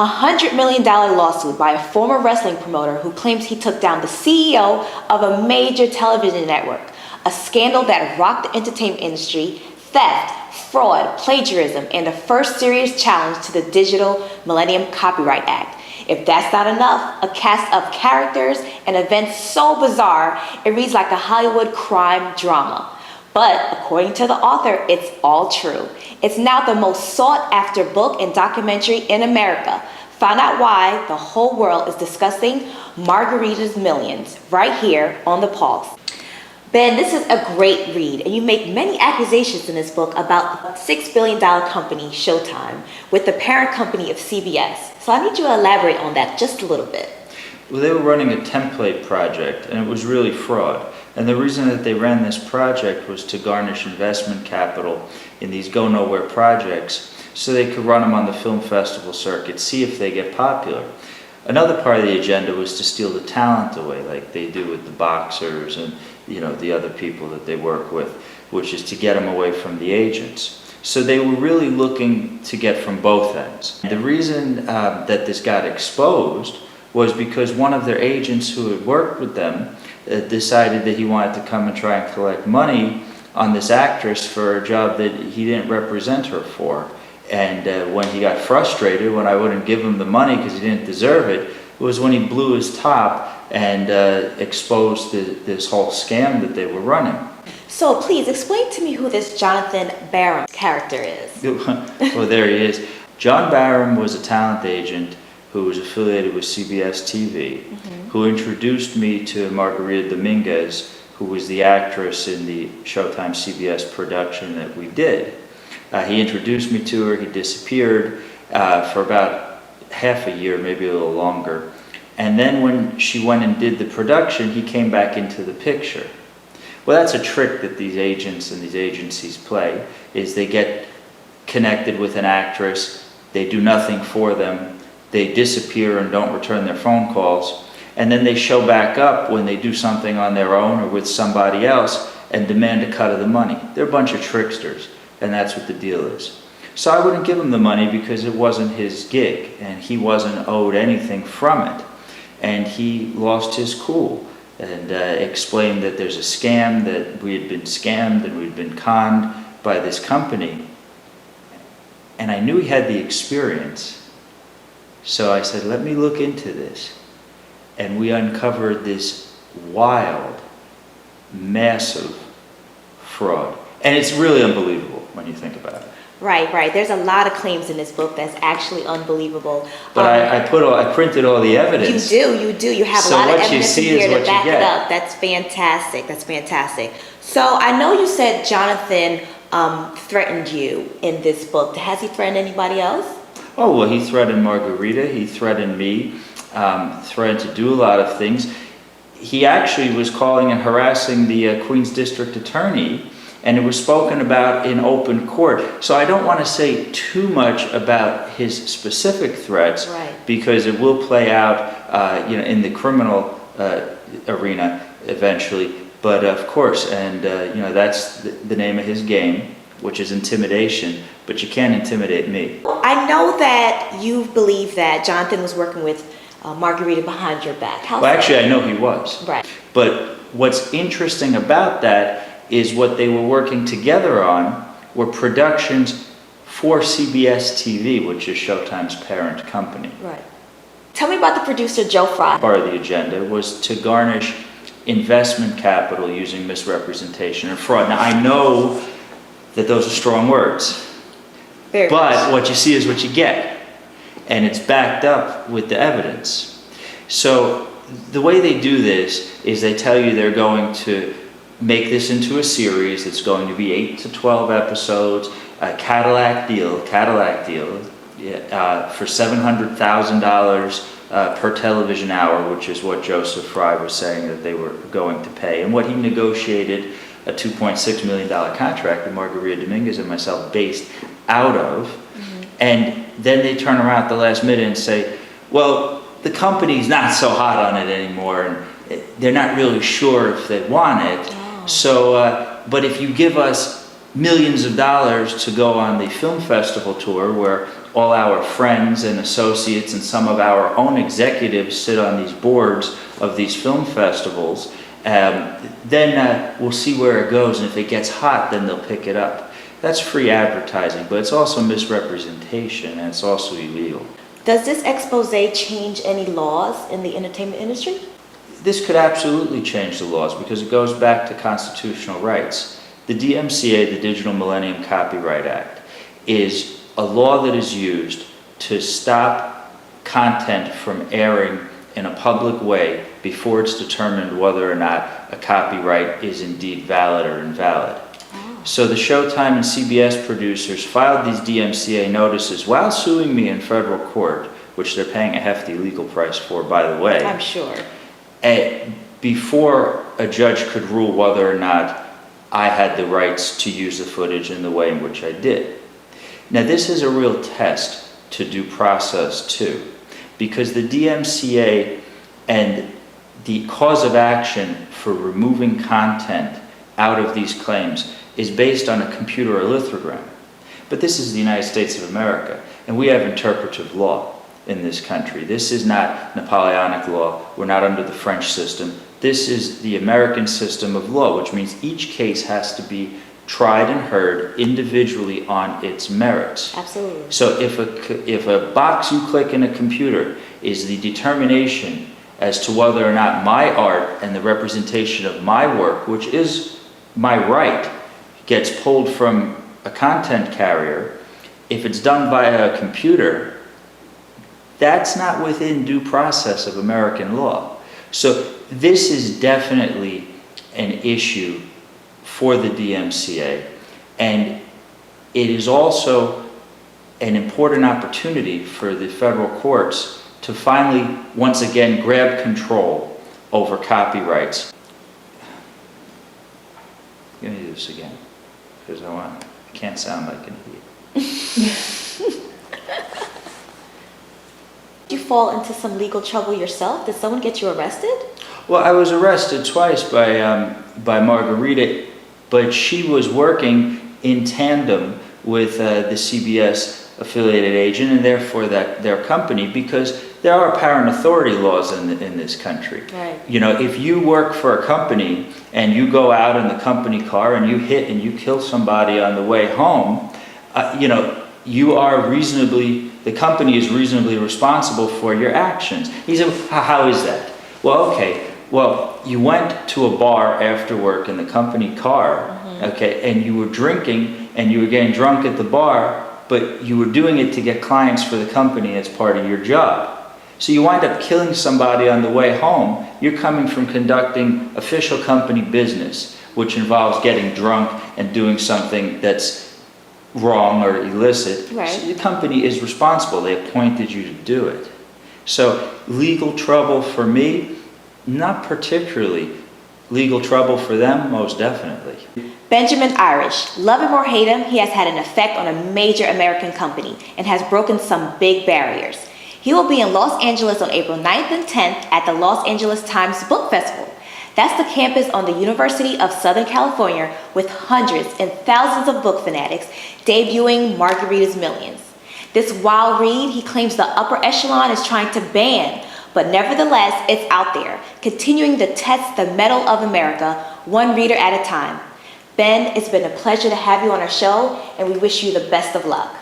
$100 million lawsuit by a former wrestling promoter who claims he took down the CEO of a major television network. A scandal that rocked the entertainment industry, theft, fraud, plagiarism, and the first serious challenge to the Digital Millennium Copyright Act. If that's not enough, a cast of characters and events so bizarre, it reads like a Hollywood crime drama. But according to the author, it's all true. It's now the most sought after book and documentary in America. Find out why the whole world is discussing Margarita's Millions right here on The Pulse. Ben, this is a great read, and you make many accusations in this book about the $6 billion company, Showtime, with the parent company of CBS. So I need you to elaborate on that just a little bit. Well, they were running a template project, and it was really fraud. And the reason that they ran this project was to garnish investment capital in these go-nowhere projects so they could run them on the film festival circuit, see if they get popular. Another part of the agenda was to steal the talent away, like they do with the boxers and the other people that they work with, which is to get them away from the agents. So they were really looking to get from both ends. The reason that this got exposed was because one of their agents who had worked with them decided that he wanted to come and try and collect money on this actress for a job that he didn't represent her for. And when he got frustrated, when I wouldn't give him the money because he didn't deserve it, it was when he blew his top and exposed this whole scam that they were running. So please explain to me who this Jonathan Barham character is. Well, there he is. John Barham was a talent agent who was affiliated with CBS TV, who introduced me to Margarita Dominguez, who was the actress in the Showtime CBS production that we did. He introduced me to her. He disappeared for about half a year, maybe a little longer. And then when she went and did the production, he came back into the picture. Well, that's a trick that these agents and these agencies play, is they get connected with an actress, they do nothing for them, they disappear and don't return their phone calls, and then they show back up when they do something on their own or with somebody else and demand a cut of the money. They're a bunch of tricksters, and that's what the deal is. So I wouldn't give him the money because it wasn't his gig, and he wasn't owed anything from it. And he lost his cool and explained that there's a scam, that we had been scammed and we'd been conned by this company. And I knew he had the experience. So I said, let me look into this. And we uncovered this wild, massive fraud. And it's really unbelievable when you think about it. Right. There's a lot of claims in this book that's actually unbelievable. But I printed all the evidence. You do. You have a lot of evidence in here to back it up. That's fantastic. So I know you said Jonathan threatened you in this book. Has he threatened anybody else? Oh, well, he threatened Margarita. He threatened me. Threatened to do a lot of things. He actually was calling and harassing the Queens District Attorney, and it was spoken about in open court. So I don't want to say too much about his specific threats, because it will play out, in the criminal arena eventually. But of course, and that's the name of his game, which is intimidation. But you can't intimidate me. I know that you believe that Jonathan was working with Margarita behind your back. Well, actually, I know he was. Right. But what's interesting about that is what they were working together on were productions for CBS TV, which is Showtime's parent company. Right. Tell me about the producer, Joe Fry. Part of the agenda was to garnish investment capital using misrepresentation and fraud. Now, I know that those are strong words, but what you see is what you get, and it's backed up with the evidence. So the way they do this is they tell you they're going to make this into a series. It's going to be 8 to 12 episodes, a Cadillac deal for $700,000 per television hour, which is what Joseph Fry was saying that they were going to pay, and what he negotiated a $2.6 million contract that Margarita Dominguez and myself based out of. And then they turn around at the last minute and say, well, the company's not so hot on it anymore, and they're not really sure if they want it. So, but if you give us millions of dollars to go on the film festival tour where all our friends and associates and some of our own executives sit on these boards of these film festivals, then we'll see where it goes, and if it gets hot, then they'll pick it up. That's free advertising, but it's also misrepresentation, and it's also illegal. Does this expose change any laws in the entertainment industry? This could absolutely change the laws because it goes back to constitutional rights. The DMCA, the Digital Millennium Copyright Act, is a law that is used to stop content from airing in a public way before it's determined whether or not a copyright is indeed valid or invalid. So the Showtime and CBS producers filed these DMCA notices while suing me in federal court, which they're paying a hefty legal price for, by the way. I'm sure. Before a judge could rule whether or not I had the rights to use the footage in the way in which I did. Now this is a real test to due process too, because the DMCA and the cause of action for removing content out of these claims is based on a computer or lithogram. But this is the United States of America, and we have interpretive law in this country. This is not Napoleonic law. We're not under the French system. This is the American system of law, which means each case has to be tried and heard individually on its merits. Absolutely. So if a box you click in a computer is the determination as to whether or not my art and the representation of my work, which is my right, gets pulled from a content carrier, if it's done via a computer, that's not within due process of American law. So this is definitely an issue for the DMCA, and it is also an important opportunity for the federal courts to finally, once again, grab control over copyrights. Let me do this again, because I can't sound like an idiot. Did you fall into some legal trouble yourself? Did someone get you arrested? Well, I was arrested twice by Margarita, but she was working in tandem with the CBS affiliated agent, and therefore their company, because there are apparent authority laws in this country. Right. You know, if you work for a company and you go out in the company car and you hit and you kill somebody on the way home, the company is reasonably responsible for your actions. He said, how is that? Well, okay, you went to a bar after work in the company car, okay, and you were drinking and you were getting drunk at the bar, but you were doing it to get clients for the company as part of your job. So you wind up killing somebody on the way home. You're coming from conducting official company business, which involves getting drunk and doing something that's wrong or illicit. Right. So the company is responsible. They appointed you to do it. So legal trouble for me, not particularly. Legal trouble for them, most definitely. Benjamin Irish. Love him or hate him, he has had an effect on a major American company and has broken some big barriers. He will be in Los Angeles on April 9th and 10th at the Los Angeles Times Book Festival. That's the campus on the University of Southern California with hundreds and thousands of book fanatics debuting Margarita's Millions. This wild read, he claims the upper echelon is trying to ban, but nevertheless, it's out there, continuing to test the mettle of America, one reader at a time. Ben, it's been a pleasure to have you on our show, and we wish you the best of luck.